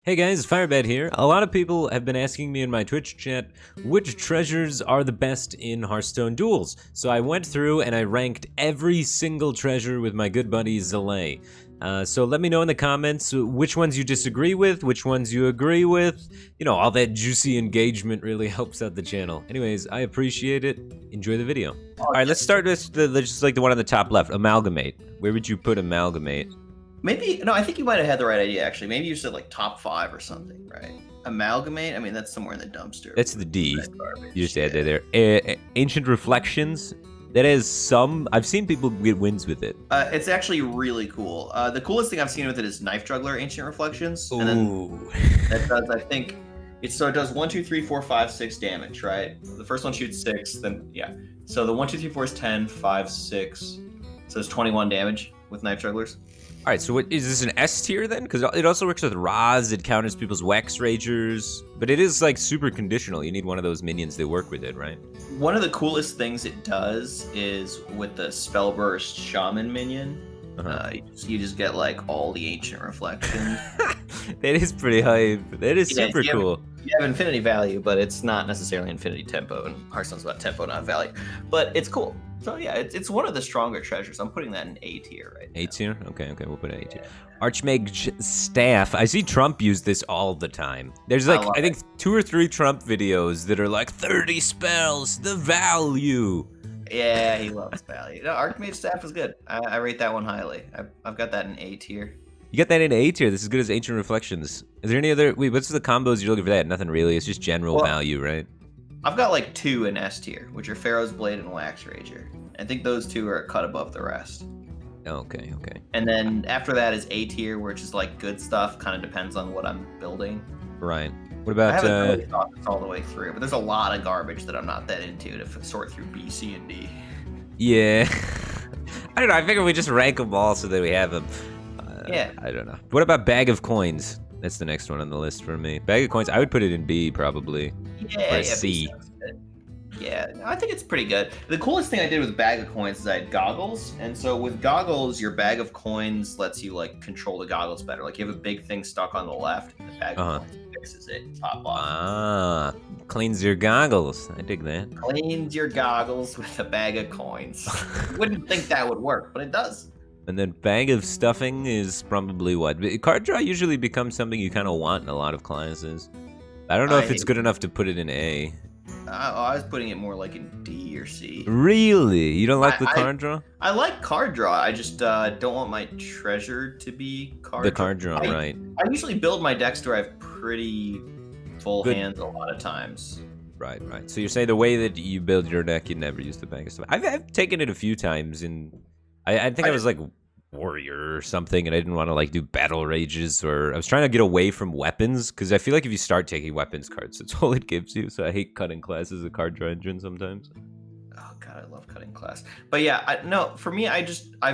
Hey guys, Firebat here. A lot of people have been asking me in my Twitch chat which treasures are the best in Hearthstone Duels. So I went through and I ranked every single treasure with my good buddy Zalae. So let me know in the comments which ones you disagree with, which ones you agree with. You know, all that juicy engagement really helps out the channel. Anyways, I appreciate it. Enjoy the video. All right, let's start with just like the one on the top left, Amalgamate. Where would you put Amalgamate? Maybe, no, I think you might have had the right idea, actually. Maybe you said, like, top 5 or something, right? Amalgamate? I mean, that's somewhere in the dumpster. That's the D. You just add that there. Ancient Reflections. That has some... I've seen people get wins with it. It's actually really cool. The coolest thing I've seen with it is Knife Juggler Ancient Reflections. Ooh. And then that does, I think... So it does 1, 2, 3, 4, 5, 6 damage, right? The first one shoots 6, then, yeah. So the 1, 2, 3, 4 is 10, 5, 6. So it's 21 damage with Knife Jugglers. All right, so what is this, an S tier then? Because it also works with Raz, it counters people's Wax Ragers, but it is like super conditional. You need one of those minions that work with it, right? One of the coolest things it does is with the Spellburst Shaman minion, you just get like all the Ancient Reflections. That is pretty hype. That is super cool. You have infinity value, but it's not necessarily infinity tempo, and Hearthstone's about tempo, not value. But it's cool. So yeah, it's one of the stronger treasures. I'm putting that in A tier right now. A tier? Okay, we'll put it A tier. Archmage Staff. I see Trump use this all the time. There's like, I think 2 or 3 Trump videos that are like 30 spells, the value. Yeah, he loves value. No, Archmage Staff is good. I rate that one highly. I've got that in A tier. You got that in A tier. This is good as Ancient Reflections. Is there any other... Wait, what's the combos you're looking for that? Nothing really. It's just general value, right? I've got like 2 in S tier, which are Pharaoh's Blade and Wax Rager. I think those 2 are a cut above the rest. Okay. And then after that is A tier, which is like good stuff. Kind of depends on what I'm building. Right. What about... I haven't really thought this all the way through, but there's a lot of garbage that I'm not that into to sort through B, C, and D. Yeah. I don't know. I figure we just rank them all so that we have them. Yeah. I don't know. What about Bag of Coins? That's the next one on the list for me. Bag of Coins, I would put it in B, probably. Yeah, or C. Yeah, I think it's pretty good. The coolest thing I did with Bag of Coins is I had goggles, and so with goggles, your Bag of Coins lets you like control the goggles better. Like you have a big thing stuck on the left, and the Bag of Coins fixes it, top off. Ah, cleans your goggles. I dig that. Cleans your goggles with a Bag of Coins. You wouldn't think that would work, but it does. And then Bag of Stuffing is probably what? Card draw usually becomes something you kind of want in a lot of classes. I don't know if it's good enough to put it in A. I was putting it more like in D or C. Really? You don't like the card draw? I like card draw. I just don't want my treasure to be card draw. The card draw, right. I usually build my decks to where I have pretty full hands a lot of times. Right. So you're saying the way that you build your deck, you never use the Bag of Stuff. I've taken it a few times, and I think I was like warrior or something, and I didn't want to like do battle rages, or I was trying to get away from weapons, because I feel like if you start taking weapons cards, that's all it gives you. So I hate cutting class as a card draw engine sometimes. Oh god, I love cutting class. But yeah, no, for me, I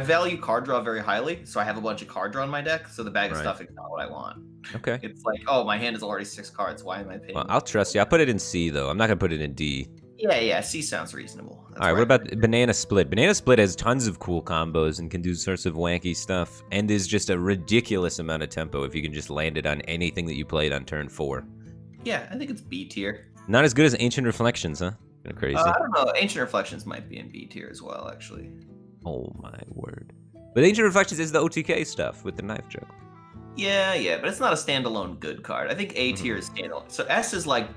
value card draw very highly, so I have a bunch of card draw in my deck, so the Bag of Stuffing is not what I want. Okay. It's like, oh, my hand is already 6 cards, why am I paying? Well, I'll trust you. I'll put it in C, though. I'm not going to put it in D. Yeah, C sounds reasonable. All right, what about Banana Split? Banana Split has tons of cool combos and can do sorts of wanky stuff, and is just a ridiculous amount of tempo if you can just land it on anything that you played on turn 4. Yeah, I think it's B tier. Not as good as Ancient Reflections, huh? Kind of crazy. I don't know. Ancient Reflections might be in B tier as well, actually. Oh my word. But Ancient Reflections is the OTK stuff with the knife joke. Yeah, but it's not a standalone good card. I think A tier is standalone. So S is like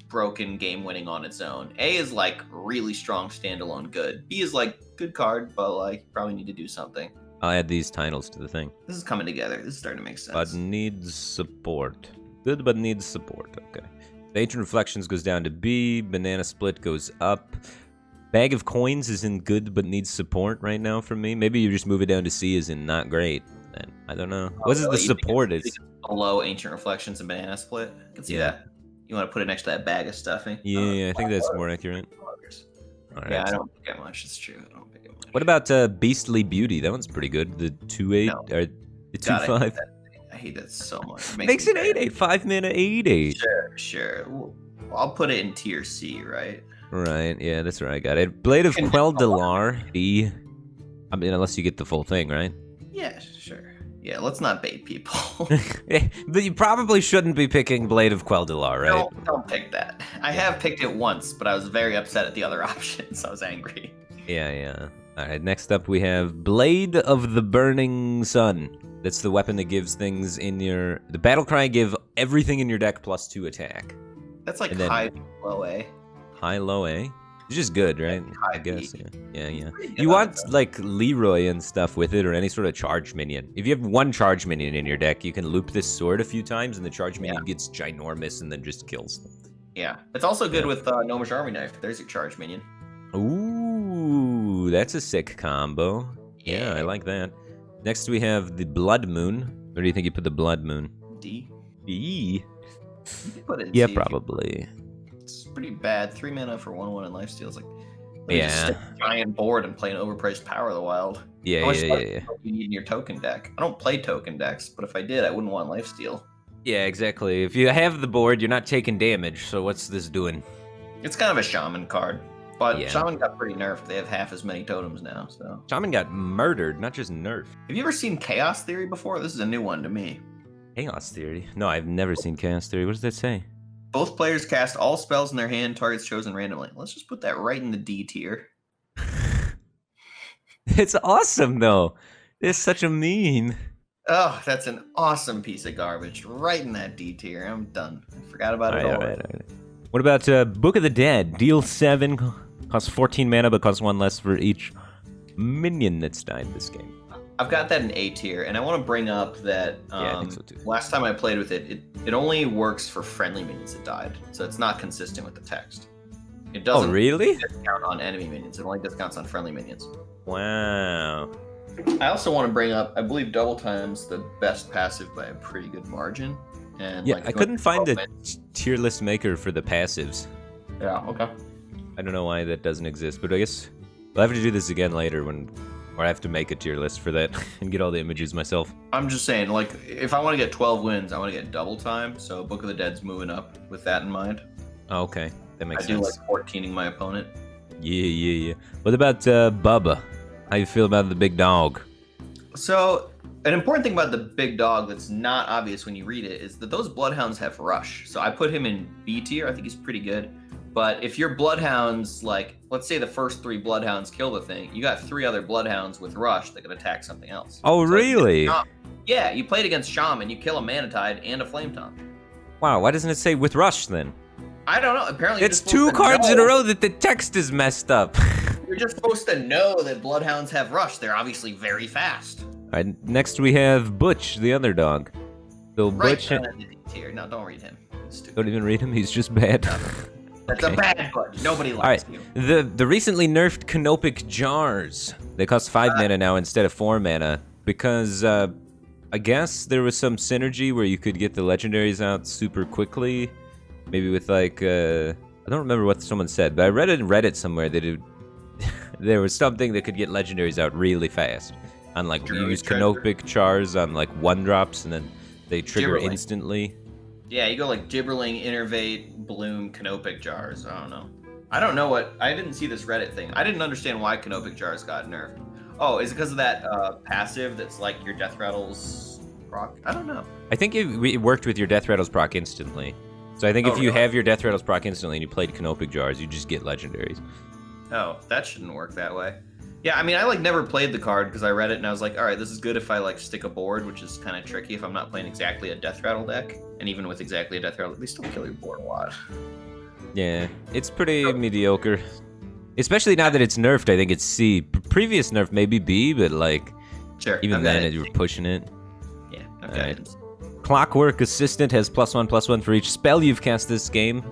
broken game winning on its own. A is like really strong standalone good. B is like good card, but like probably need to do something. I'll add these titles to the thing. This is coming together. This is starting to make sense. But needs support. Good, but needs support. Okay. The Ancient Reflections goes down to B. Banana Split goes up. Bag of Coins is in good, but needs support right now for me. Maybe you just move it down to C as in not great. Then I don't know. What is the support? It's below Ancient Reflections and Banana Split. I can see that. You want to put it next to that Bag of Stuffing? Yeah, I think that's more accurate. All right. Yeah, I don't pick it much. It's true. I don't pick it much. What about Beastly Beauty? That one's pretty good. The 2/8 or the 2/5. I hate that so much. Makes it 8/8. 5 mana 8/8. Sure. Well, I'll put it in tier C, right? Right. Yeah, that's where I got it. Blade of Quel'Delar. B. I mean, unless you get the full thing, right? Yeah, sure. Yeah, let's not bait people. But you probably shouldn't be picking Blade of Quel'Dalar, right? Don't pick that. I have picked it once, but I was very upset at the other options. I was angry. Yeah. All right, next up we have Blade of the Burning Sun. That's the weapon that gives things in your... The battle cry give everything in your deck +2 attack. That's like Then, high, low A. High, low A? It's just good, right? High I guess, B. yeah. Pretty You good on want, it, like, Leroy and stuff with it, or any sort of charge minion. If you have one charge minion in your deck, you can loop this sword a few times, and the charge minion gets ginormous and then just kills them. Yeah, it's also good with Gnomish Army Knife. There's your charge minion. Ooh, that's a sick combo. Yeah, I like that. Next we have the Blood Moon. Where do you think you put the Blood Moon? D. B? You can put it in Yeah, C if probably. It's pretty bad. 3 mana for 1/1 and lifesteal is like... Just stick a giant board and play an overpriced Power of the Wild. Yeah. You need in your token deck. I don't play token decks, but if I did, I wouldn't want lifesteal. Yeah, exactly. If you have the board, you're not taking damage, so what's this doing? It's kind of a Shaman card. But Yeah. Shaman got pretty nerfed. They have half as many totems now, so... Shaman got murdered, not just nerfed. Have you ever seen Chaos Theory before? This is a new one to me. Chaos Theory? No, I've never seen Chaos Theory. What does that say? Both players cast all spells in their hand, targets chosen randomly. Let's just put that right in the D tier. It's awesome, though. It's such a meme. Oh, that's an awesome piece of garbage. Right in that D tier. I'm done. I forgot about it all. Alright. What about Book of the Dead? Deal 7, costs 14 mana, but costs 1 less for each minion that's died this game. I've got that in A tier, and I want to bring up that Yeah, I think so too. last time I played with it, it only works for friendly minions that died, so it's not consistent with the text. It doesn't really? discount on enemy minions. It only discounts on friendly minions. Wow. I also want to bring up, I believe Double Time's the best passive by a pretty good margin. And Yeah, like, I couldn't find a tier list maker for the passives. Yeah, okay. I don't know why that doesn't exist, but I guess we'll have to do this again later or I have to make a tier list for that and get all the images myself. I'm just saying, like, if I want to get 12 wins, I want to get Double Time, so Book of the Dead's moving up with that in mind. Oh, okay, that makes I sense. do like 14ing my opponent. Yeah. What about Bubba? How you feel about the big dog? So, an important thing about the big dog that's not obvious when you read it is that those Bloodhounds have Rush. So I put him in B tier. I think he's pretty good. But if your Bloodhounds, like, let's say the first 3 Bloodhounds kill the thing, you got 3 other Bloodhounds with Rush that can attack something else. Oh, So really? Yeah, you played against Shaman, you kill a Manatide and a Flame Tongue. Wow, why doesn't it say with Rush then? I don't know. Apparently, It's 2 cards in a row that the text is messed up. You're just supposed to know that Bloodhounds have Rush. They're obviously very fast. All right, next we have Butch, the underdog. So Right Butch, down in the D tier. No, don't read him. He's stupid. don't even read him. He's just bad. That's Okay. a bad Butch. Nobody All right, likes you. the recently nerfed Canopic Jars. They cost 5 mana now instead of 4 mana because I guess there was some synergy where you could get the legendaries out super quickly. Maybe with like I don't remember what someone said, but I read it in Reddit somewhere that there was something that could get legendaries out really fast. On like you use Canopic Jars on like 1-drops and then they trigger Gibberling. instantly. Yeah, you go like Gibberling, Innervate, Bloom, Canopic Jars. I don't know. I don't know what... I didn't see this Reddit thing. I didn't understand why Canopic Jars got nerfed. Oh, is it because of that passive that's like your Death Rattles proc? I don't know. I think it worked with your Death Rattles proc instantly. So I think if you have your Death Rattles proc instantly and you played Canopic Jars, you just get legendaries. Oh, that shouldn't work that way. Yeah, I mean, I like never played the card because I read it and I was like, all right, this is good if I like stick a board, which is kind of tricky if I'm not playing exactly a Death Rattle deck. And even with exactly a Death Rattle, they still kill your board a lot. Yeah, it's pretty mediocre. Especially now that it's nerfed, I think it's C. Previous nerf maybe B, but like, Sure. even I've got then it. you were pushing it. Yeah, I've got Alright. it. Clockwork Assistant has +1/+1 for each spell you've cast this game.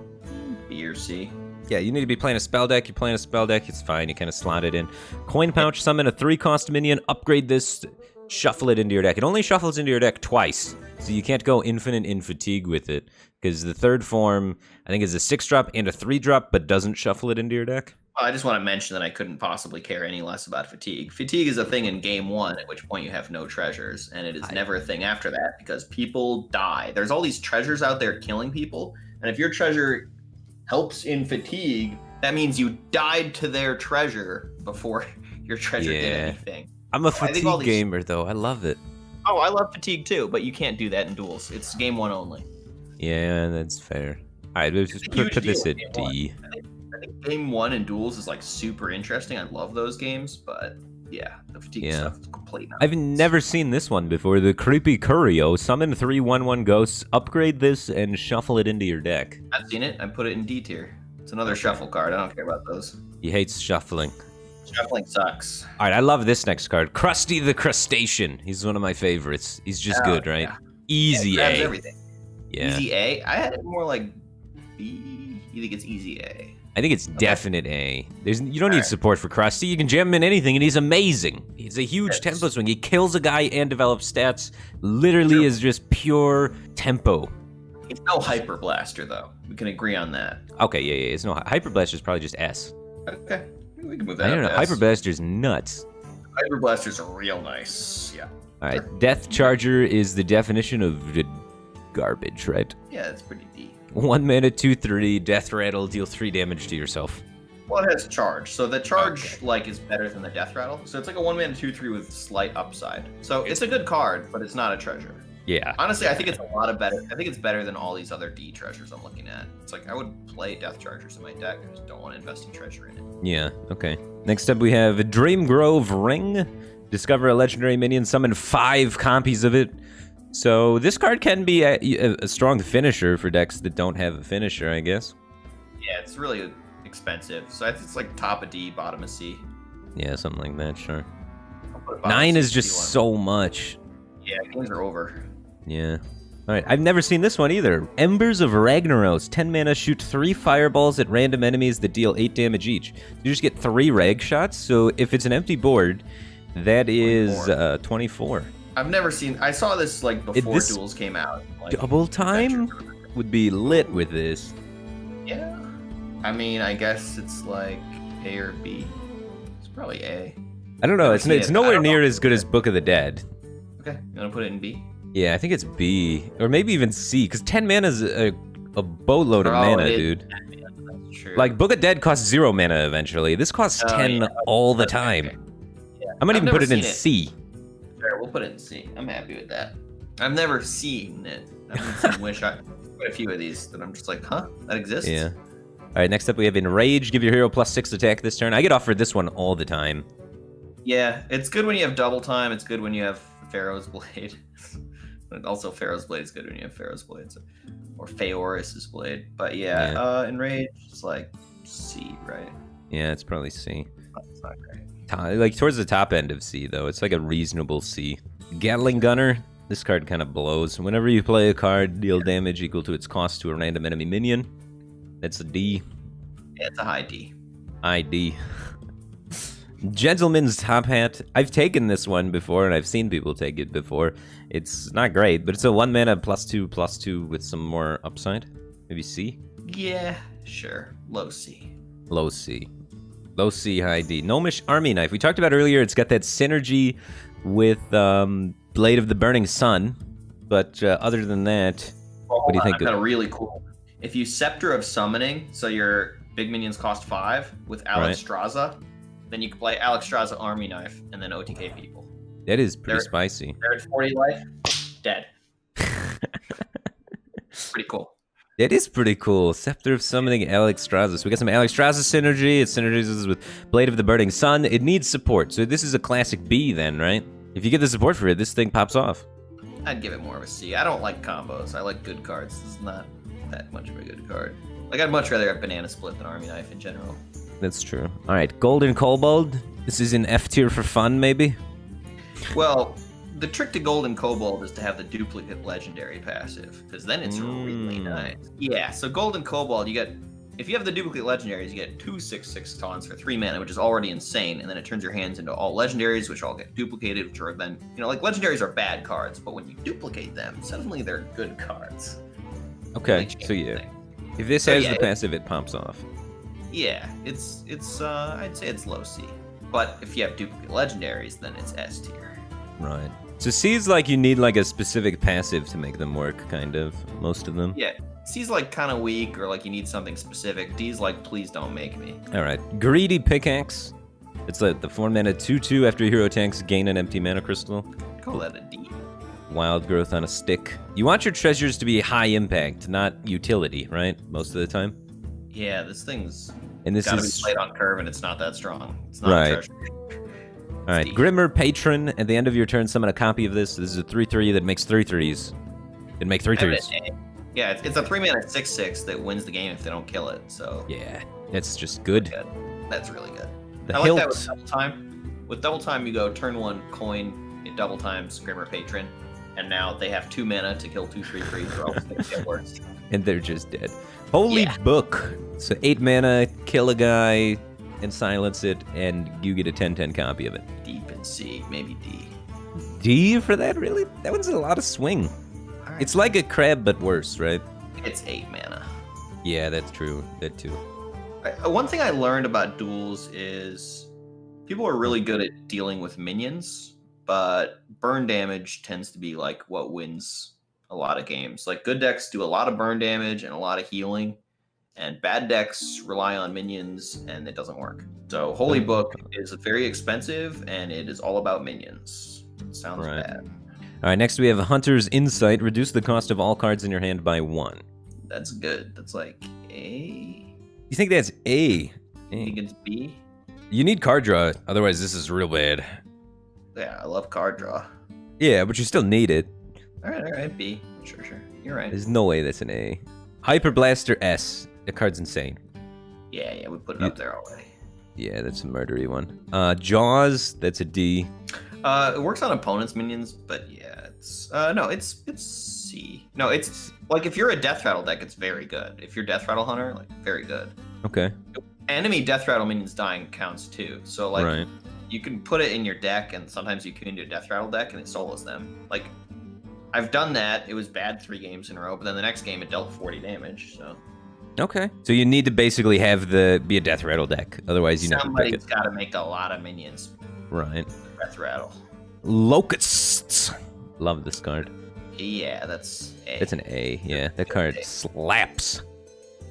B or C. Yeah, you need to be playing a spell deck. You're playing a spell deck, it's fine. You kind of slot it in. Coin Pouch, summon a 3-cost minion, upgrade this, shuffle it into your deck. It only shuffles into your deck twice, so you can't go infinite in Fatigue with it. Because the third form, I think, is a 6-drop and a 3-drop, but doesn't shuffle it into your deck. I just want to mention that I couldn't possibly care any less about Fatigue. Fatigue is a thing in game 1, at which point you have no treasures, and it is never a thing after that because people die. There's all these treasures out there killing people, and if your treasure helps in Fatigue, that means you died to their treasure before your treasure did anything. I'm a I think Fatigue all these- gamer, though. I love it. Oh, I love fatigue too, but you can't do that in duels. It's game 1 only. Yeah, that's fair. All right, let's just put this at D. I think game 1 in duels is like super interesting. I love those games, but yeah, the fatigue stuff is complete nonsense. I've never seen this one before. The Creepy Curio. Summon 3 1/1 ghosts, upgrade this, and shuffle it into your deck. I've seen it. I put it in D tier. It's another shuffle card. I don't care about those. He hates shuffling. Shuffling sucks. All right, I love this next card. Krusty the Crustacean. He's one of my favorites. He's just good, right? Yeah. Easy A. Everything. Yeah. Easy A? I had it more like B. You think it's easy A? I think it's definite A. You don't need support for Krusty. You can jam him in anything, and he's amazing. He's a huge tempo swing. He kills a guy and develops stats. Literally is just pure tempo. It's no Hyper Blaster, though. We can agree on that. Okay, yeah. It's no Hyper Blaster's probably just S. Okay. We can move that I don't know. up to Hyper S. Blaster's nuts. Hyper Blasters are real nice. Yeah. All right, Death Charger is the definition of garbage, right? Yeah, it's pretty deep. 1 mana, 2/3, Death Rattle, deal 3 damage to yourself. Well, it has charge. So the charge is better than the Death Rattle. So it's like a 1 mana 2/3 with slight upside. So it's a good card, but it's not a treasure. Yeah. Honestly, I think it's a lot of better. I think it's better than all these other D treasures I'm looking at. It's like I would play Death Chargers in my deck. I just don't want to invest in treasure in it. Yeah, okay. Next up we have Dream Grove Ring. Discover a legendary minion, summon 5 copies of it. So this card can be a strong finisher for decks that don't have a finisher, I guess. Yeah, it's really expensive. So I think it's like top of D, bottom of C. Yeah, something like that, sure. I'll put it bottom 9 of is C just if you want. so much. Yeah, games are over. Yeah. All right, I've never seen this one either. Embers of Ragnaros. 10 mana, shoot 3 fireballs at random enemies that deal 8 damage each. You just get 3 rag shots, so if it's an empty board, that is 24. I've never seen. I saw this like before This Duels came out. Like, double time would be lit with this. Yeah. I mean, I guess it's like A or B. It's probably A. I don't know. Never It's seen it. I nowhere don't know. near as good as Book of the Dead. Okay, you want to put it in B? Yeah, I think it's B. Or maybe even C, because 10 mana is a boatload of mana, dude. That's true. Like, Book of Dead costs 0 mana eventually. This costs 10 all the time. Yeah. I might I've even put never it in seen it. C. Sure, we'll put it in C. I'm happy with that. I've never seen it. I've seen Wish. I quite a few of these that I'm just like, huh? That exists? Yeah. All right, next up we have Enrage. Give your hero +6 attack this turn. I get offered this one all the time. Yeah, it's good when you have double time. It's good when you have Pharaoh's Blade. But also Pharaoh's Blade is good when you have Pharaoh's Blade. So, or Phaeorus' Blade. But yeah, Enrage is like C, right? Yeah, it's probably C. It's not great. Like towards the top end of C, though. It's like a reasonable C. Gatling Gunner. This card kind of blows. Whenever you play a card, deal damage equal to its cost to a random enemy minion. That's a D. Yeah, it's a high D. ID. Gentleman's Top Hat. I've taken this one before, and I've seen people take it before. It's not great, but it's a 1 mana +2/+2 with some more upside. Maybe C? Yeah, sure. Low C. Low C. Low C, high D. Gnomish Army Knife. We talked about earlier, it's got that synergy with Blade of the Burning Sun. But other than that, what do you think? I've got a really cool. If you Scepter of Summoning, so your big minions cost 5 with Alexstrasza, then you can play Alexstrasza Army Knife and then OTK people. That is pretty spicy. They're at 40 life, dead. Pretty cool. That is pretty cool. Scepter of Summoning Alexstrasza. So we got some Alexstrasza synergy. It synergizes with Blade of the Burning Sun. It needs support. So this is a classic B then, right? If you get the support for it, this thing pops off. I'd give it more of a C. I don't like combos. I like good cards. This is not that much of a good card. Like, I'd much rather have Banana Split than Army Knife in general. That's true. All right, Golden Kobold. This is in F tier for fun, maybe? Well, the trick to Golden Kobold is to have the duplicate legendary passive, because then it's really nice. Yeah, so Golden Kobold, you get, if you have the duplicate legendaries, you get 2 6/6 taunts for 3 mana, which is already insane, and then it turns your hands into all legendaries, which all get duplicated, which are then, like, legendaries are bad cards, but when you duplicate them, suddenly they're good cards. Okay, so yeah. If this has the passive, it pops off. Yeah, it's I'd say it's low C. But if you have duplicate legendaries, then it's S tier. Right. So C is like you need like a specific passive to make them work, kind of. Most of them. Yeah. C's like kind of weak, or like you need something specific. D's like, please don't make me. All right. Greedy Pickaxe. It's like the 4 mana 2/2 after your hero attacks, gain an empty mana crystal. Call that a D. Wild growth on a stick. You want your treasures to be high impact, not utility, right? Most of the time. Yeah, this thing's And this gotta be is played on curve, and it's not that strong. It's not Right. a treasure. all right. Grimmer Patron. At the end of your turn, summon a copy of this. This is a 3/3 that makes 3/3s. It make 3/3s. Yeah, it's a 3-mana 6/6 that wins the game if they don't kill it. So Yeah, that's just good. That's really good. The I like that hilt. with double time. With double time, you go turn 1 coin, it double times Grimmer Patron, and now they have 2 mana to kill 2 3/3s, or else they get worse. And they're just dead. Holy Yeah. Book. So 8 mana, kill a guy, and silence it, and you get a 10/10 copy of it. Deep in C, maybe D. D for that, really? That one's a lot of swing. All right. It's like a crab, but worse, right? It's 8 mana. Yeah, that's true. That too. One thing I learned about duels is people are really good at dealing with minions, but burn damage tends to be like what wins a lot of games. Like good decks do a lot of burn damage and a lot of healing, and bad decks rely on minions and it doesn't work. So Holy Book is very expensive and it is all about minions. Sounds Right. bad. All right, next we have Hunter's Insight. Reduce the cost of all cards in your hand by 1. That's good. That's like A. You think that's A? I think it's B. You need card draw, otherwise this is real bad. Yeah, I love card draw. Yeah, but you still need it. All right, B. Sure. You're right. There's no way that's an A. Hyper Blaster S. The card's insane. Yeah, we put it up there already. Yeah, that's a murdery one. Jaws, that's a D. It works on opponents' minions, but yeah, it's it's C. No, it's like if you're a Death Rattle deck, it's very good. If you're Death Rattle Hunter, like very good. Okay. Enemy Death Rattle minions dying counts too. So like Right. you can put it in your deck, and sometimes you can into a Death Rattle deck, and it solos them. Like I've done that. It was bad 3 games in a row, but then the next game it dealt 40 damage. So Okay. So you need to basically have be a Death Rattle deck, otherwise you never pick somebody's it. got to make a lot of minions. Right. Death Rattle. Locusts. Love this card. Yeah, that's A. It's an A. Yeah, that card A. slaps.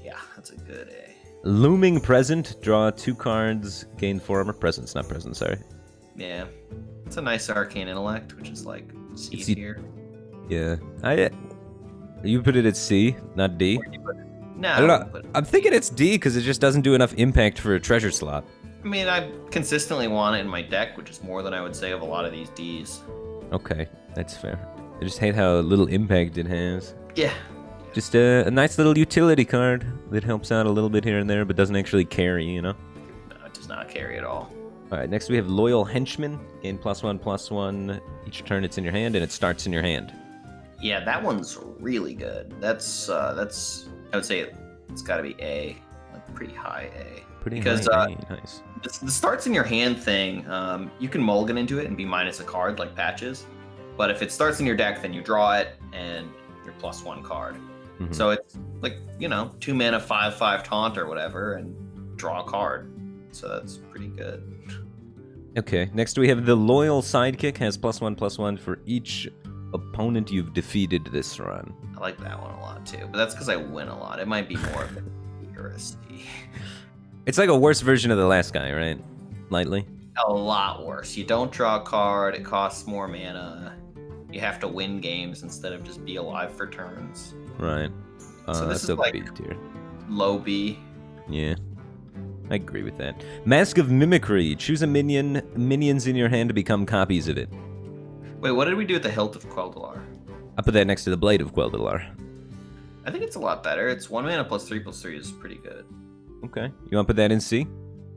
Yeah, that's a good A. Looming Present. Draw 2 cards. Gain 4 armor. Presence, not present. Sorry. Yeah, it's a nice Arcane Intellect, which is like C It's tier. Yeah. You put it at C, not D. No, I don't know. but I'm thinking it's D because it just doesn't do enough impact for a treasure slot. I mean, I consistently want it in my deck, which is more than I would say of a lot of these Ds. Okay, that's fair. I just hate how little impact it has. Yeah. Just a nice little utility card that helps out a little bit here and there, but doesn't actually carry, you know? No, it does not carry at all. Alright, next we have Loyal Henchman. Gain +1/+1 each turn it's in your hand, and it starts in your hand. Yeah, that one's really good. That's I would say it's got to be A, like pretty high A. Pretty Because, high, nice. The starts in your hand thing, you can mulligan into it and be minus a card like Patches, but if it starts in your deck, then you draw it and you're +1 card. Mhm. So it's like 2 mana 5/5 taunt or whatever, and draw a card. So that's pretty good. Okay, next we have the Loyal Sidekick. Has +1/+1 for each opponent you've defeated this run. I like that one a lot too, but that's because I win a lot. It might be more of a B or a C. It's like a worse version of the last guy, right? Lightly. A lot worse. You don't draw a card. It costs more mana. You have to win games instead of just be alive for turns. Right. So this that's is a like- B tier. Low B. Yeah. I agree with that. Mask of Mimicry. Choose a minion. Minions in your hand to become copies of it. Wait, what did we do with the Hilt of Quel'Dalar? I put that next to the Blade of Quel'Dalar. I think it's a lot better. It's 1 mana +3/+3 is pretty good. Okay. You want to put that in C?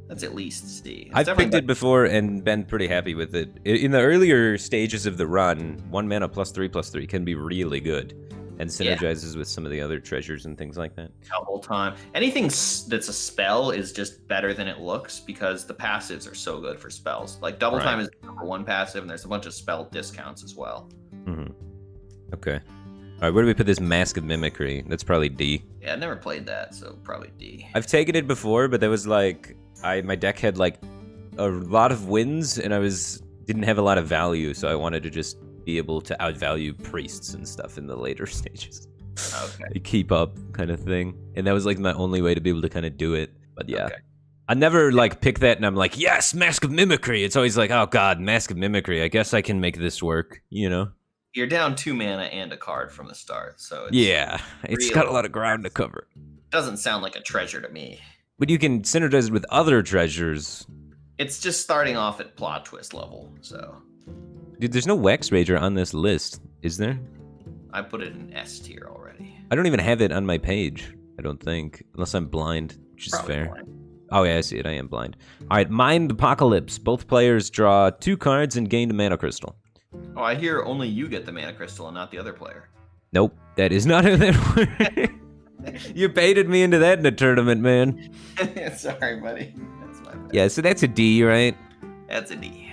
That's at least C. It's I've definitely picked it before and been pretty happy with it. In the earlier stages of the run, 1 mana +3/+3 can be really good and synergizes with some of the other treasures and things like that. the whole time. Anything that's a spell is just better than it looks because the passives are so good for spells. Like Double Time is the #1 passive, and there's a bunch of spell discounts as well. Mm-hmm. Okay. All right, where do we put this Mask of Mimicry? That's probably D. Yeah, I never played that, so probably D. I've taken it before, but that was like my deck had like a lot of wins, and didn't have a lot of value, so I wanted to just be able to outvalue priests and stuff in the later stages. Okay. To keep up, kind of thing, and that was like my only way to be able to kind of do it. But yeah. Okay. I never like pick that and I'm like, yes, Mask of Mimicry. It's always like, oh god, Mask of Mimicry. I guess I can make this work, you know? You're down 2 mana and a card from the start, so it's Yeah, it's got a lot of ground to cover. doesn't sound like a treasure to me. But you can synergize it with other treasures. It's just starting off at plot twist level, so Dude, there's no Wax Rager on this list, is there? I put it in S tier already. I don't even have it on my page, I don't think. Unless I'm blind, which is Probably fair. blind. Oh yeah, I see it, I am blind. Alright, Mind Apocalypse. Both players draw 2 cards and gain a mana crystal. Oh, I hear only you get the mana crystal and not the other player. Nope, that is not how that works. You baited me into that in a tournament, man. Sorry, buddy. That's my bad. Yeah, so that's a D, right? That's a D.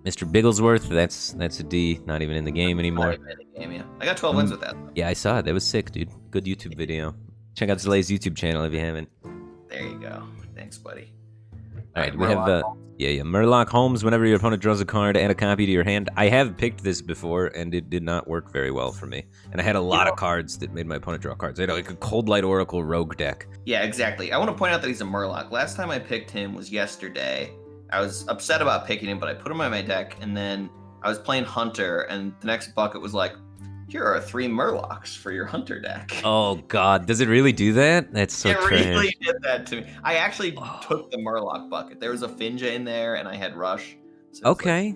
Mr. Bigglesworth, that's a D. Not even in the game anymore. Not even in the game, yeah. I got 12 wins with that. Yeah, I saw it. That was sick, dude. Good YouTube video. Check out Zalae's YouTube channel if you haven't. There you go. Thanks, buddy. All right, we have Murloc Holmes. Whenever your opponent draws a card, add a copy to your hand. I have picked this before, and it did not work very well for me. And I had a lot of cards that made my opponent draw cards. I had like a Cold Light Oracle rogue deck. Yeah, exactly. I want to point out that he's a Murloc. Last time I picked him was yesterday. I was upset about picking him, but I put him on my deck, and then I was playing Hunter, and the next bucket was like, here are 3 Murlocs for your Hunter deck. Oh God, does it really do that? That's so It trash. really did that to me. I actually took the Murloc bucket. There was a Finja in there, and I had Rush. So Okay. like,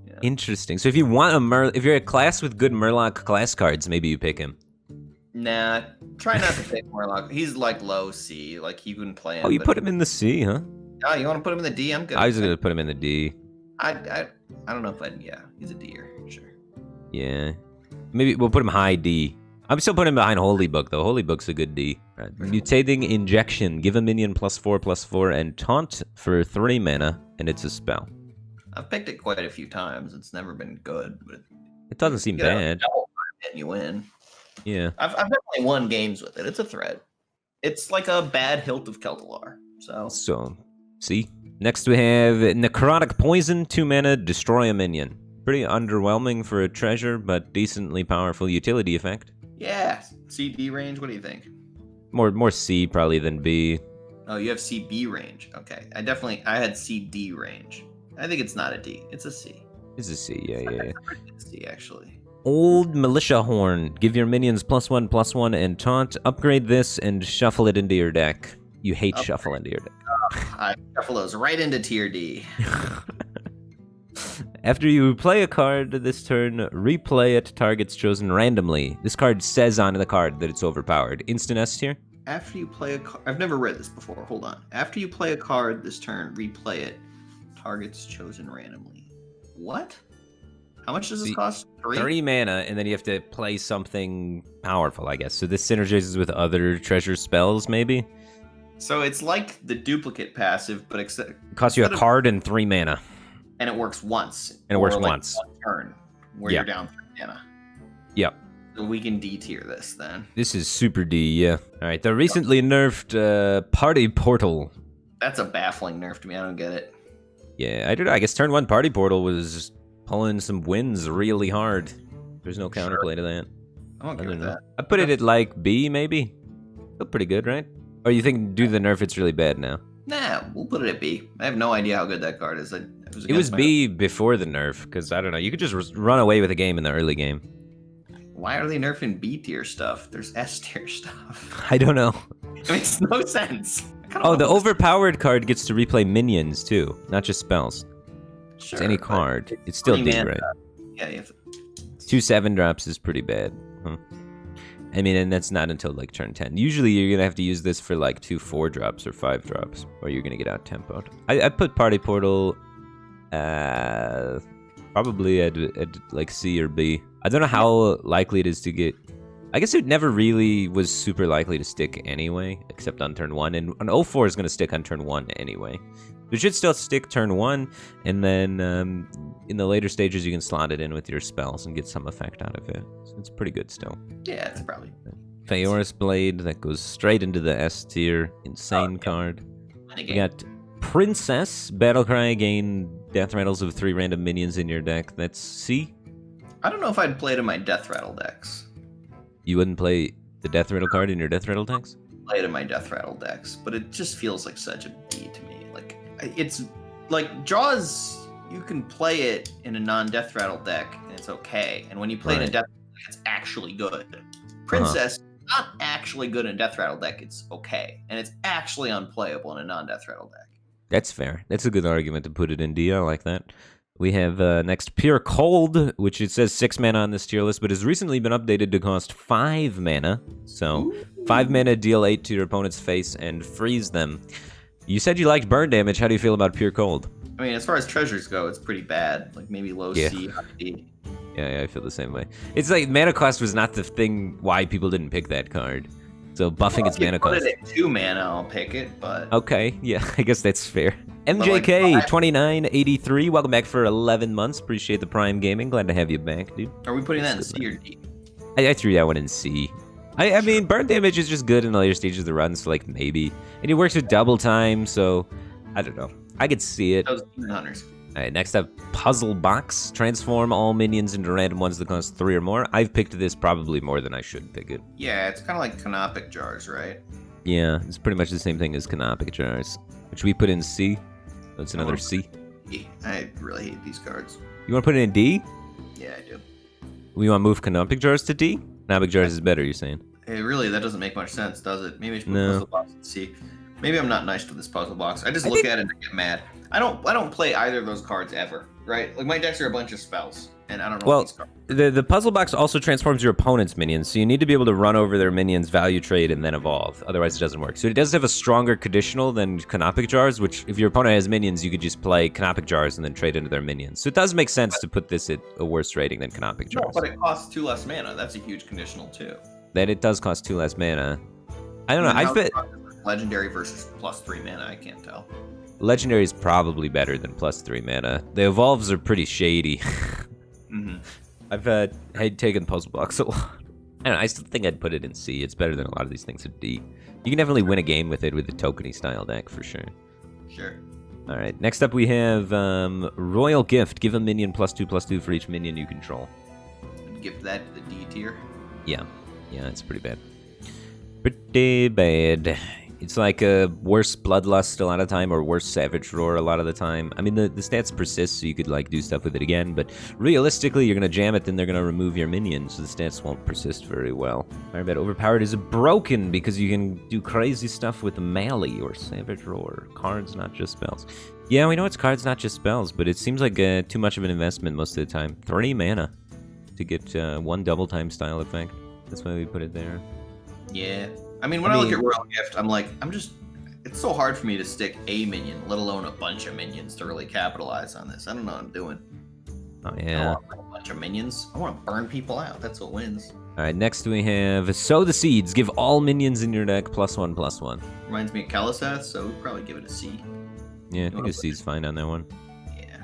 yeah. Interesting. So if you want if you're a class with good Murloc class cards, maybe you pick him. Nah, try not to pick Murloc. He's like low C. Like you can play him. Oh, you but- put him in the C, huh? Oh, you want to put him in the D? I'm good. I was gonna put him in the D. I don't know if yeah, he's a D-er, sure. Yeah. Maybe we'll put him high D. I'm still putting him behind Holy Book, though. Holy Book's a good D. Right. Mutating Injection. Give a minion +4/+4 and taunt for 3 mana, and it's a spell. I've picked it quite a few times. It's never been good, but It doesn't seem bad. And you win. Yeah. I've definitely won games with it. It's a threat. It's like a bad hilt of Keltalar. So, see? Next we have Necrotic Poison, 2 mana, destroy a minion. Pretty underwhelming for a treasure, but decently powerful utility effect. Yeah, CD range. What do you think? More C probably than B. Oh, you have CB range. Okay, I had CD range. I think it's not a D. It's a C. It's a C, yeah. It's a C actually. Old Militia Horn. Give your minions +1/+1 and taunt. Upgrade this and shuffle it into your deck. You hate shuffle into your deck. I shuffle those right into tier D. After you play a card this turn, replay it. Targets chosen randomly. This card says on the card that it's overpowered. Instant S tier? After you play a card, I've never read this before. Hold on. After you play a card this turn, replay it. Targets chosen randomly. What? How much does this cost? 3 mana, and then you have to play something powerful, I guess. So this synergizes with other treasure spells, maybe? So it's like the duplicate passive, but except It costs you a card and 3 mana. And it works once. And it works or like once. One turn where you're down 3 mana. Yep. So we can D tier this then. This is super D, yeah. Alright, the recently nerfed Party Portal. That's a baffling nerf to me. I don't get it. Yeah, I guess turn 1 Party Portal was pulling some wins really hard. There's no counterplay to that. I'm okay with that. I put it at like B, maybe. Feel pretty good, right? Or you think due to the nerf it's really bad now? Nah, we'll put it at B. I have no idea how good that card is. It was B before the nerf, because I don't know. You could just run away with a game in the early game. Why are they nerfing B tier stuff? There's S tier stuff. I don't know. It makes no sense. Oh, the overpowered card gets to replay minions too, not just spells. Sure, it's any card. It's still D, right? Yeah, you have to... 2 7-drops is pretty bad. Huh? I mean, and that's not until like turn 10. Usually you're gonna have to use this for like 2 4-drops or 5-drops, or you're gonna get out tempoed. I put Party Portal probably at like C or B. I don't know how likely it is to get. I guess it never really was super likely to stick anyway, except on turn 1. And an 04 is gonna stick on turn 1 anyway. It should still stick turn 1, and then in the later stages you can slot it in with your spells and get some effect out of it. So it's pretty good still. Yeah, it's probably. Phaeorus Blade, that goes straight into the S tier. Insane card. You got Princess, Battlecry, gain death rattles of 3 random minions in your deck. That's C. I don't know if I'd play it in my death rattle decks. You wouldn't play the death rattle card in your death rattle decks? Play it in my death rattle decks, but it just feels like such a D to me. Like it's like draws you can play it in a non-death rattle deck, and it's okay. And when you play it in a death rattle deck, it's actually good. Princess, not actually good in a death rattle deck. It's okay, and it's actually unplayable in a non-death rattle deck. That's fair. That's a good argument to put it in D. I like that. We have next Pure Cold, which it says 6 mana on this tier list, but has recently been updated to cost 5 mana. So 5 mana, deal 8 to your opponent's face and freeze them. You said you liked burn damage. How do you feel about Pure Cold? I mean, as far as treasures go, it's pretty bad. Like maybe low C, high D. Yeah, I feel the same way. It's like mana cost was not the thing why people didn't pick that card. So buffing its mana cost. If you put it at 2 mana, I'll pick it, but... Okay, yeah, I guess that's fair. MJK, 2983, welcome back for 11 months. Appreciate the Prime Gaming. Glad to have you back, dude. Are we putting that in C or D? I threw that one in C. I mean, burn damage is just good in the later stages of the run, so like maybe. And it works with double time, so I don't know. I could see it. Those Demon Hunters. All right, next up, Puzzle Box. Transform all minions into random ones that cost 3 or more. I've picked this probably more than I should pick it. Yeah, it's kind of like Canopic Jars, right? Yeah, it's pretty much the same thing as Canopic Jars, which we put in C. So it's another C. I really hate these cards. You want to put it in D? Yeah, I do. We want to move Canopic Jars to D? Canopic Jars is better, you're saying? Hey, really, that doesn't make much sense, does it? Maybe I should put No. Puzzle Box in C. Maybe I'm not nice to this Puzzle Box. I just look at it and I get mad. I don't play either of those cards ever, right? Like my decks are a bunch of spells, and I don't know what these cards. The Puzzle Box also transforms your opponent's minions, so you need to be able to run over their minions, value trade, and then evolve. Otherwise, it doesn't work. So it does have a stronger conditional than Canopic Jars, which if your opponent has minions, you could just play Canopic Jars and then trade into their minions. So it does make sense to put this at a worse rating than Canopic Jars. No, but it costs 2 less mana. That's a huge conditional too. That it does cost 2 less mana. I don't know. I fit. Legendary versus +3 mana. I can't tell. Legendary is probably better than +3 mana. The evolves are pretty shady. I'd taken Puzzle Box a lot. I don't know, I still think I'd put it in C. It's better than a lot of these things at D. You can definitely win a game with it with the tokeny style deck for sure. Sure. All right, next up we have Royal Gift. Give a minion +2/+2 for each minion you control. Give that to the D tier. Yeah, it's pretty bad. Pretty bad. It's like a worse Bloodlust a lot of the time, or worse Savage Roar a lot of the time. I mean, the stats persist, so you could like do stuff with it again, but realistically, you're gonna jam it, then they're gonna remove your minions, so the stats won't persist very well. Firebat Overpowered is broken because you can do crazy stuff with Melee or Savage Roar. Cards, not just spells. Yeah, we know it's cards, not just spells, but it seems like too much of an investment most of the time. 3 mana to get 1 double time style effect. That's why we put it there. Yeah. I mean, when I look at Royal Gift, I'm like, it's so hard for me to stick a minion, let alone a bunch of minions to really capitalize on this. I don't know what I'm doing. Oh, I yeah. want a bunch of minions. I want to burn people out. That's what wins. All right, next we have Sow the Seeds. Give all minions in your deck +1/+1. Reminds me of Kaliseth, so we'd probably give it a C. Yeah, I think a C's fine on that one. Yeah.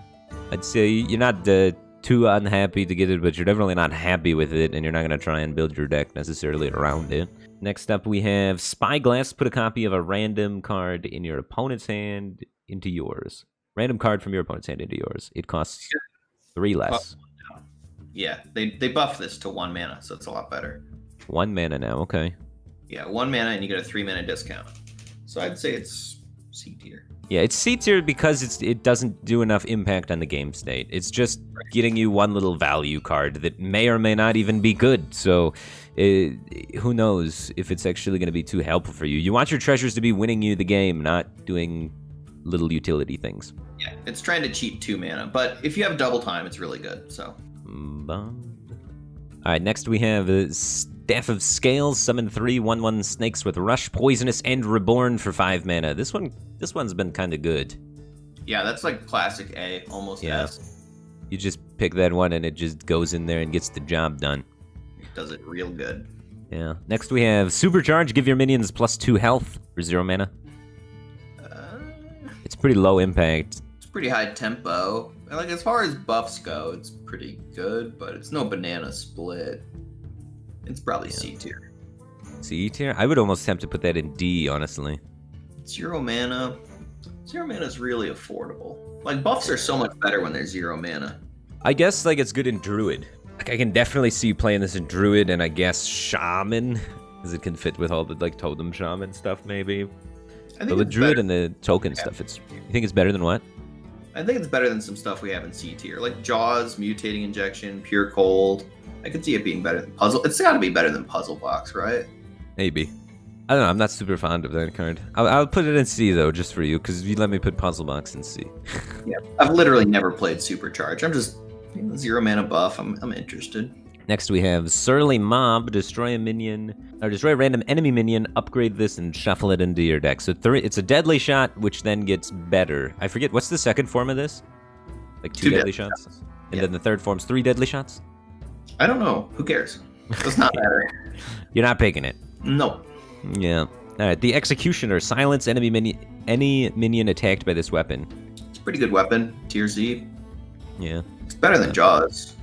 I'd say you're not too unhappy to get it, but you're definitely not happy with it, and you're not going to try and build your deck necessarily around it. Next up, we have Spyglass. Put a copy of a random card in your opponent's hand into yours. Random card from your opponent's hand into yours. It costs 3 less. Yeah, they buffed this to 1 mana, so it's a lot better. 1 mana now, okay. Yeah, 1 mana and you get a 3 mana discount. So I'd say it's C tier. Yeah, it's C tier because it doesn't do enough impact on the game state. It's just getting you 1 little value card that may or may not even be good. So who knows if it's actually going to be too helpful for you. You want your treasures to be winning you the game, not doing little utility things. Yeah, it's trying to cheat 2 mana, but if you have double time, it's really good. So. All right, next we have Staff of Scales. Summon 3 1/1 snakes with Rush, Poisonous, and Reborn for 5 mana. This one's been kind of good. Yeah, that's like classic A, almost S. You just pick that one and it just goes in there and gets the job done. It does it real good. Yeah. Next we have Supercharge. Give your minions +2 health for 0 mana. It's pretty low impact. It's pretty high tempo. Like as far as buffs go, it's pretty good, but it's no banana split. It's probably C tier. C tier? I would almost attempt to put that in D, honestly. 0 mana. 0 mana is really affordable. Like buffs are so much better when they're 0 mana. I guess like it's good in Druid. Like I can definitely see you playing this in Druid and I guess Shaman, because it can fit with all the like Totem Shaman stuff maybe. I think But with it's Druid better. and the token stuff, you think it's better than what? I think it's better than some stuff we have in C tier, like Jaws, Mutating Injection, Pure Cold. I could see it being better than Puzzle. It's got to be better than Puzzle Box, right? Maybe. I don't know. I'm not super fond of that card. I'll put it in C though, just for you, because you let me put Puzzle Box in C. Yeah, I've literally never played Supercharge. I'm just 0 mana buff. I'm interested. Next we have Surly Mob. Destroy a minion, or destroy a random enemy minion. Upgrade this and shuffle it into your deck. So it's a deadly shot, which then gets better. I forget what's the second form of this. Like two deadly shots, and then the third form's 3 deadly shots. I don't know. Who cares? It's not matter. You're not picking it. No. Yeah. All right. The Executioner. Silence any minion attacked by this weapon. It's a pretty good weapon. Tier Z. Yeah. It's better than Jaws.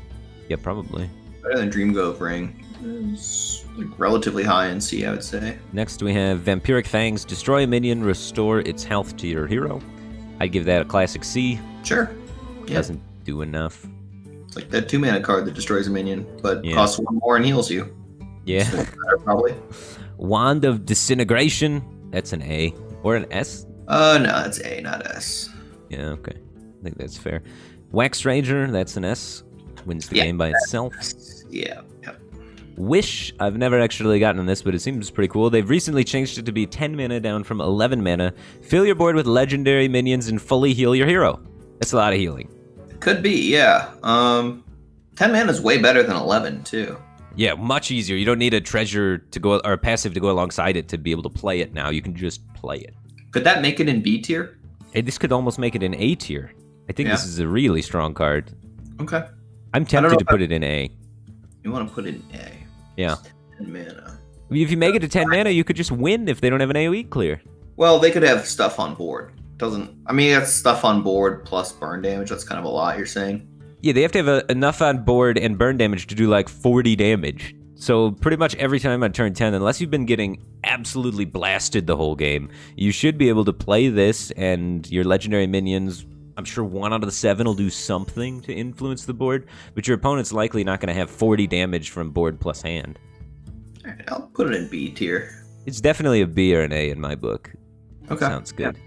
Yeah, probably. Better than Dreamgrove Ring. It's like relatively high in C, I would say. Next we have Vampiric Fangs. Destroy a minion. Restore its health to your hero. I'd give that a classic C. Sure. Yeah. Doesn't do enough. It's like that 2 mana card that destroys a minion, but Yeah. costs 1 more and heals you. Yeah. So better, probably. Wand of Disintegration. That's an A. Or an S? No, it's A, not S. Yeah, okay. I think that's fair. Wax Rager. That's an S. Wins the Yeah, game by itself. Yeah. Wish. I've never actually gotten this, but it seems pretty cool. They've recently changed it to be 10 mana down from 11 mana. Fill your board with legendary minions and fully heal your hero. That's a lot of healing. Could be, yeah. 10 mana is way better than 11, too. Yeah, much easier. You don't need a treasure to go, or a passive to go alongside it to be able to play it now. You can just play it. Could that make it in B tier? Hey, this could almost make it in A tier. I think this is a really strong card. Okay. I'm tempted to put it in A. You want to put it in A? Yeah. 10 mana. If you make it to 10 mana, you could just win if they don't have an AoE clear. Well, they could have stuff on board. That's stuff on board plus burn damage. That's kind of a lot, you're saying? Yeah, they have to have enough on board and burn damage to do like 40 damage. So pretty much every time on turn 10, unless you've been getting absolutely blasted the whole game, you should be able to play this, and your legendary minions, I'm sure 1 out of the 7 will do something to influence the board, but your opponent's likely not going to have 40 damage from board plus hand. All right, I'll put it in B tier. It's definitely a B or an A in my book. Okay. Sounds good. Yeah.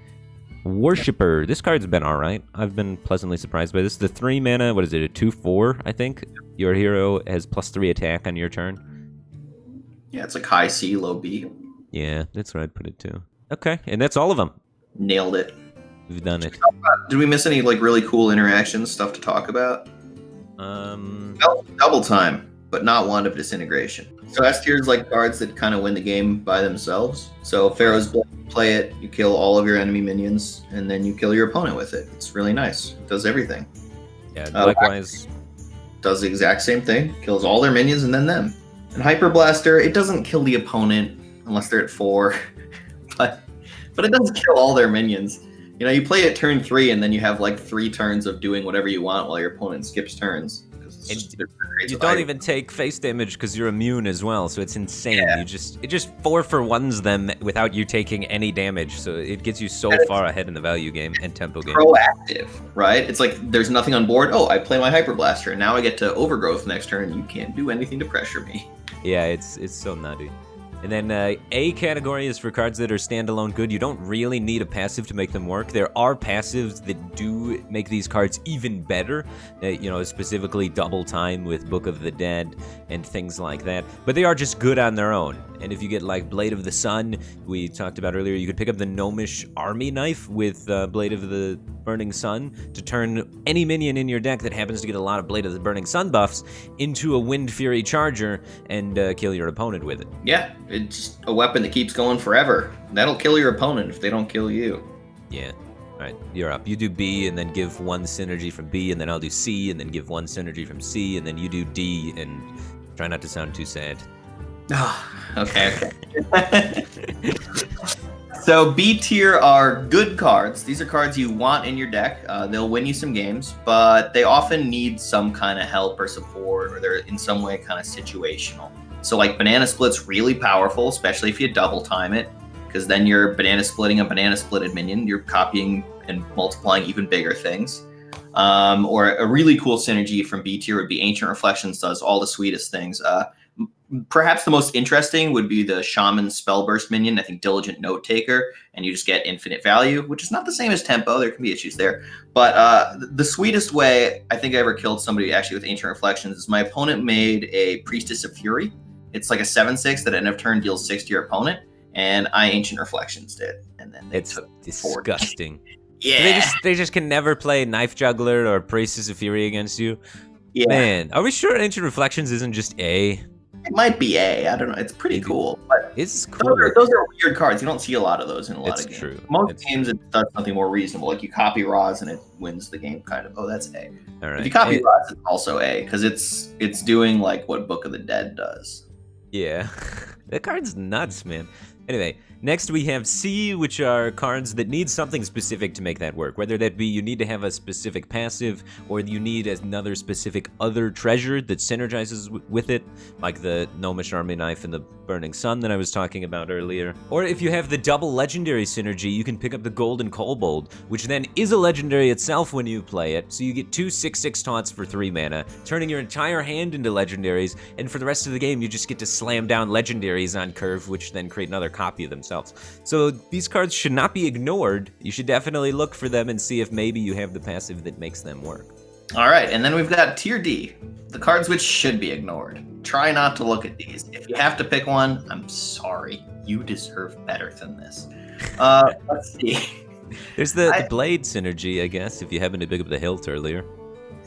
Worshipper. This card's been alright. I've been pleasantly surprised by this. The 3 mana, what is it, a 2/4, I think? Your hero has +3 attack on your turn. Yeah, it's like high C, low B. Yeah, that's what I'd put it to. Okay, and that's all of them. Nailed it. We've done it. Did we miss any like really cool interactions, stuff to talk about? Double time, but not Wand of Disintegration. So S tier is like cards that kind of win the game by themselves. So Pharaoh's Blade, play it, you kill all of your enemy minions, and then you kill your opponent with it. It's really nice. It does everything. Yeah, likewise. Does the exact same thing. Kills all their minions and then them. And Hyper Blaster, it doesn't kill the opponent unless they're at 4, but it doesn't kill all their minions. You know, you play it turn 3, and then you have like 3 turns of doing whatever you want while your opponent skips turns. You don't even take face damage because you're immune as well, so it's insane. Yeah. It just 4-for-1s them without you taking any damage, so it gets you so far ahead in the value game and tempo game. Proactive, right? It's like there's nothing on board. Oh, I play my Hyper Blaster, and now I get to Overgrowth next turn. You can't do anything to pressure me. Yeah, it's so nutty. And then A category is for cards that are standalone good. You don't really need a passive to make them work. There are passives that do make these cards even better, specifically Double Time with Book of the Dead and things like that. But they are just good on their own. And if you get like Blade of the Sun, we talked about earlier, you could pick up the Gnomish Army Knife with Blade of the Burning Sun to turn any minion in your deck that happens to get a lot of Blade of the Burning Sun buffs into a Wind Fury Charger and kill your opponent with it. Yeah. It's a weapon that keeps going forever. That'll kill your opponent if they don't kill you. Yeah. All right, you're up. You do B and then give 1 synergy from B, and then I'll do C and then give 1 synergy from C, and then you do D, and try not to sound too sad. Okay. So B tier are good cards. These are cards you want in your deck. They'll win you some games, but they often need some kind of help or support, or they're in some way kind of situational. So like Banana Split's really powerful, especially if you double time it, because then you're banana splitting a banana splitted minion. You're copying and multiplying even bigger things. Or a really cool synergy from B tier would be Ancient Reflections does all the sweetest things. Perhaps the most interesting would be the Shaman Spellburst minion, I think Diligent Note Taker, and you just get infinite value, which is not the same as Tempo. There can be issues there. But the sweetest way I think I ever killed somebody actually with Ancient Reflections is my opponent made a Priestess of Fury. It's like a 7/6 that at end of turn deals 6 to your opponent, and I Ancient Reflections did. And then It's disgusting. Yeah. They just can never play Knife Juggler or Priestess of Fury against you. Yeah. Man, are we sure Ancient Reflections isn't just A? It might be A. I don't know. It's pretty cool. But It's cool. those are weird cards. You don't see a lot of those in a lot It's of games. true. Most games, it does something more reasonable. Like you copy Raws and it wins the game, kind of. Oh, that's A. All right. If you copy Raws, it's also A, because it's doing like what Book of the Dead does. Yeah. That card's nuts, man. Anyway, next we have C, which are cards that need something specific to make that work. Whether that be you need to have a specific passive, or you need another specific other treasure that synergizes with it, like the Gnomish Army Knife and the Burning Sun that I was talking about earlier. Or if you have the double legendary synergy, you can pick up the Golden Kobold, which then is a legendary itself when you play it, so you get 2 6/6 taunts for 3 mana, turning your entire hand into legendaries, and for the rest of the game you just get to slam down legendaries on curve, which then create another copy of themselves. So these cards should not be ignored. You should definitely look for them and see if maybe you have the passive that makes them work. All right, and then we've got Tier D, the cards which should be ignored. Try not to look at these. If you have to pick one, I'm sorry. You deserve better than this. Let's see. There's the Blade synergy, I guess, if you happen to pick up the Hilt earlier.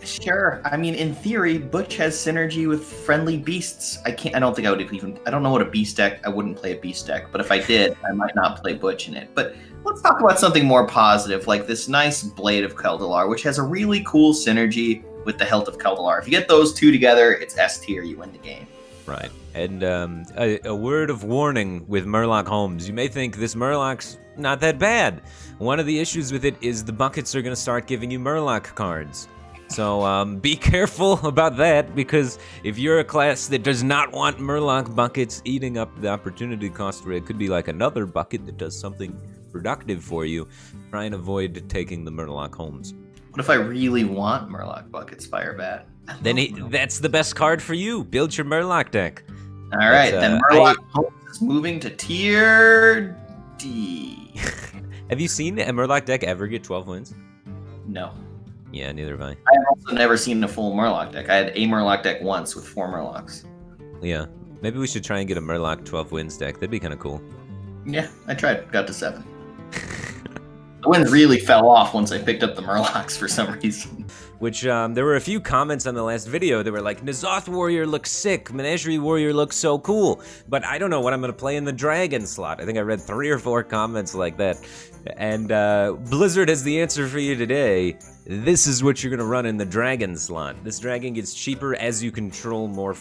Sure. I mean, in theory, Butch has synergy with friendly beasts. I don't think I would even. I don't know what a beast deck. I wouldn't play a beast deck, but if I did, I might not play Butch in it. But let's talk about something more positive, like this nice Blade of Keldalar, which has a really cool synergy with the Hilt of Keldalar. If you get those two together, it's S tier. You win the game. Right. And a word of warning with Murloc Homes. You may think this Murloc's not that bad. One of the issues with it is the buckets are going to start giving you Murloc cards. So be careful about that, because if you're a class that does not want Murloc buckets eating up the opportunity cost, where it could be like another bucket that does something productive for you, try and avoid taking the Murloc Homes. What if I really want Murloc buckets, Firebat? Then that's the best card for you. Build your Murloc deck. All right, then Murloc Homes is moving to Tier D. Have you seen a Murloc deck ever get 12 wins? No. Yeah, neither have I. I've also never seen a full Murloc deck. I had a Murloc deck once with 4 Murlocs. Yeah, maybe we should try and get a Murloc 12 wins deck. That'd be kind of cool. Yeah, I tried. Got to 7. The wins really fell off once I picked up the Murlocs for some reason. Which, there were a few comments on the last video that were like, N'Zoth Warrior looks sick, Menagerie Warrior looks so cool, but I don't know what I'm going to play in the Dragon slot. I think I read 3 or 4 comments like that. And Blizzard has the answer for you today. This is what you're going to run in the Dragon slot. This dragon gets cheaper as you control more